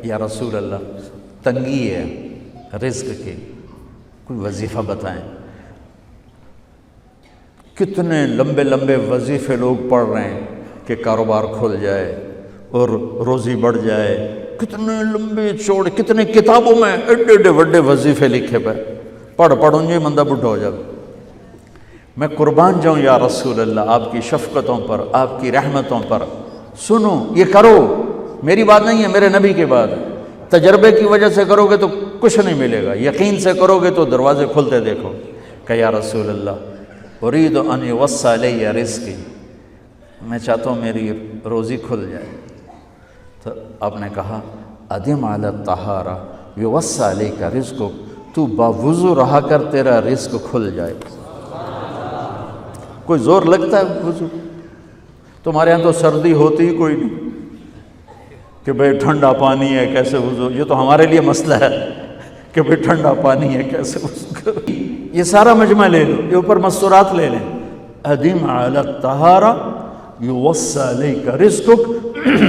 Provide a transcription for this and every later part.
یا رسول اللہ، تنگی ہے رزق کی، کوئی وظیفہ بتائیں۔ کتنے لمبے لمبے وظیفے لوگ پڑھ رہے ہیں کہ کاروبار کھل جائے اور روزی بڑھ جائے، کتنے لمبے چوڑے، کتنے کتابوں میں ایڈے ایڈے بڑے وظیفے لکھے پہ، پڑھوں یہ مندہ بڈھا ہو جائے۔ میں قربان جاؤں یا رسول اللہ آپ کی شفقتوں پر، آپ کی رحمتوں پر، سنو یہ کرو، میری بات نہیں ہے، میرے نبی کی بات ہے۔ تجربے کی وجہ سے کرو گے تو کچھ نہیں ملے گا، یقین سے کرو گے تو دروازے کھلتے دیکھو۔ کہ یا رسول اللہ ارید ان یوسع علی رزقی، میں چاہتا ہوں میری روزی کھل جائے۔ تو آپ نے کہا ادم علی الطہارہ یوسع علیک رزقک، تو باوضو رہا کر تیرا رزق کھل جائے۔ کوئی زور لگتا ہے وضو؟ تمہارے ہاں تو سردی ہوتی ہی کوئی نہیں کہ بھئی ٹھنڈا پانی ہے کیسے وضو، یہ تو ہمارے لیے مسئلہ ہے کہ بھئی ٹھنڈا پانی ہے کیسے وضو کرو۔ یہ سارا مجمع لے لو، یہ اوپر مستورات لے لیں۔ ادم علی الطہارہ یوسع علیک رزقک،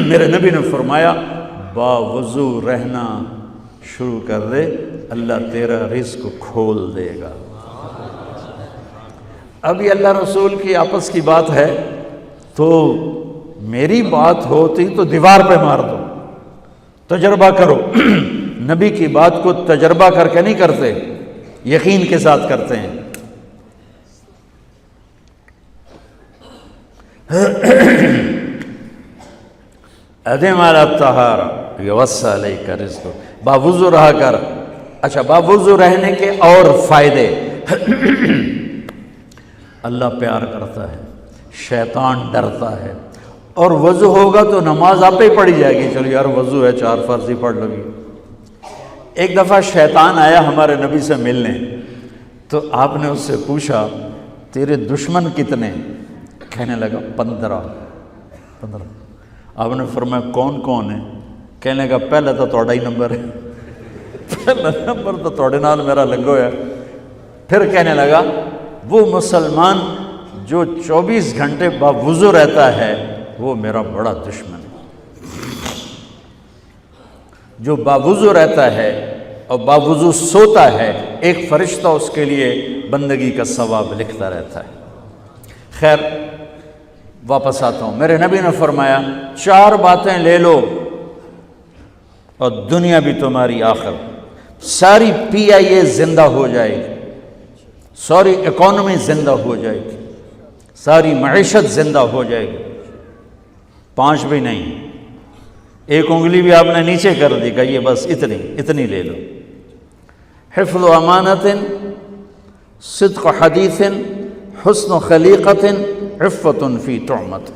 میرے نبی نے فرمایا باوضو رہنا شروع کر دے، اللہ تیرا رزق کھول دے گا۔ اب یہ اللہ رسول کی آپس کی بات ہے تو میری بات ہوتی تو دیوار پہ مار دو، تجربہ کرو۔ نبی کی بات کو تجربہ کر کے نہیں کرتے، یقین کے ساتھ کرتے ہیں۔ ادم علی الطہارہ یوسع علیک رزقک، باوضو رہا کر۔ اچھا، باوضو رہنے کے اور فائدے۔ اللہ پیار کرتا ہے، شیطان ڈرتا ہے، اور وضو ہوگا تو نماز آپ ہی پڑھی جائے گی۔ چلو یار وضو ہے، 4 فرض ہی پڑھ لو گی۔ ایک دفعہ شیطان آیا ہمارے نبی سے ملنے، تو آپ نے اس سے پوچھا تیرے دشمن کتنے؟ کہنے لگا 15۔ آپ نے فرمایا کون کون ہے؟ کہنے لگا پہلا تو تھوڑا ہی نمبر ہے، پہلا نمبر تو تھوڑے نال میرا لگو ہے۔ پھر کہنے لگا وہ مسلمان جو 24 گھنٹے باوضو رہتا ہے وہ میرا بڑا دشمن ہے۔ جو باوضو رہتا ہے اور باوضو سوتا ہے، ایک فرشتہ اس کے لیے بندگی کا ثواب لکھتا رہتا ہے۔ خیر، واپس آتا ہوں۔ میرے نبی نے فرمایا 4 باتیں لے لو اور دنیا بھی تمہاری آخر، ساری PIA زندہ ہو جائے گی، ساری اکانومی زندہ ہو جائے گی، ساری معیشت زندہ ہو جائے گی۔ 5 بھی نہیں، ایک انگلی بھی آپ نے نیچے کر دی، کہ یہ بس اتنی لے لو۔ حفظ امانت، صدق حدیث، حسن خلیقت، عفت فی طعمت۔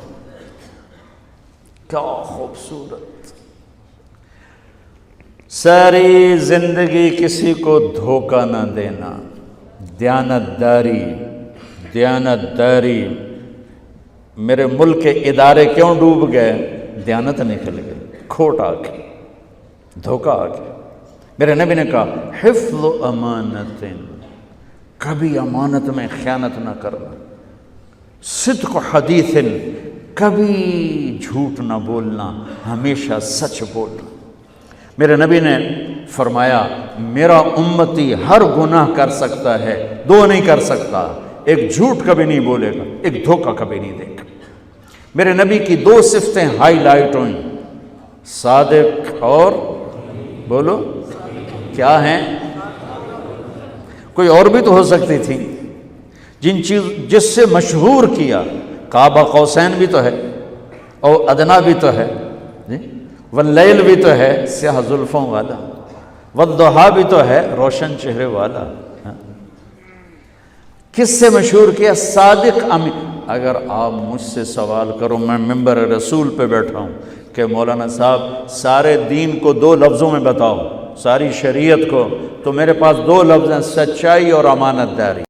کیا خوبصورت! ساری زندگی کسی کو دھوکہ نہ دینا، دیانت داری۔ میرے ملک کے ادارے کیوں ڈوب گئے؟ دیانت نکل گئی، کھوٹ آ گئی، دھوکہ آ گیا۔ میرے نبی نے کہا حفظ امانت، کبھی امانت میں خیانت نہ کرنا۔ صدق حدیث، کبھی جھوٹ نہ بولنا، ہمیشہ سچ بولنا۔ میرے نبی نے فرمایا میرا امتی ہر گناہ کر سکتا ہے، 2 نہیں کر سکتا، ایک جھوٹ کبھی نہیں بولے گا، ایک دھوکہ کبھی نہیں دے گا۔ میرے نبی کی 2 صفتیں ہائی لائٹ ہوئیں، صادق اور بولو کیا ہیں؟ کوئی اور بھی تو ہو سکتی تھی، جس سے مشہور کیا۔ قاب قوسین بھی تو ہے، اور ادنا بھی تو ہے، واللیل بھی تو ہے سیاہ زلفوں والا، والضحیٰ بھی تو ہے روشن چہرے والا۔ کس سے مشہور کیا؟ صادق امین۔ اگر آپ مجھ سے سوال کرو، میں ممبر رسول پہ بیٹھا ہوں کہ مولانا صاحب سارے دین کو 2 لفظوں میں بتاؤ، ساری شریعت کو، تو میرے پاس 2 لفظ ہیں، سچائی اور امانت داری۔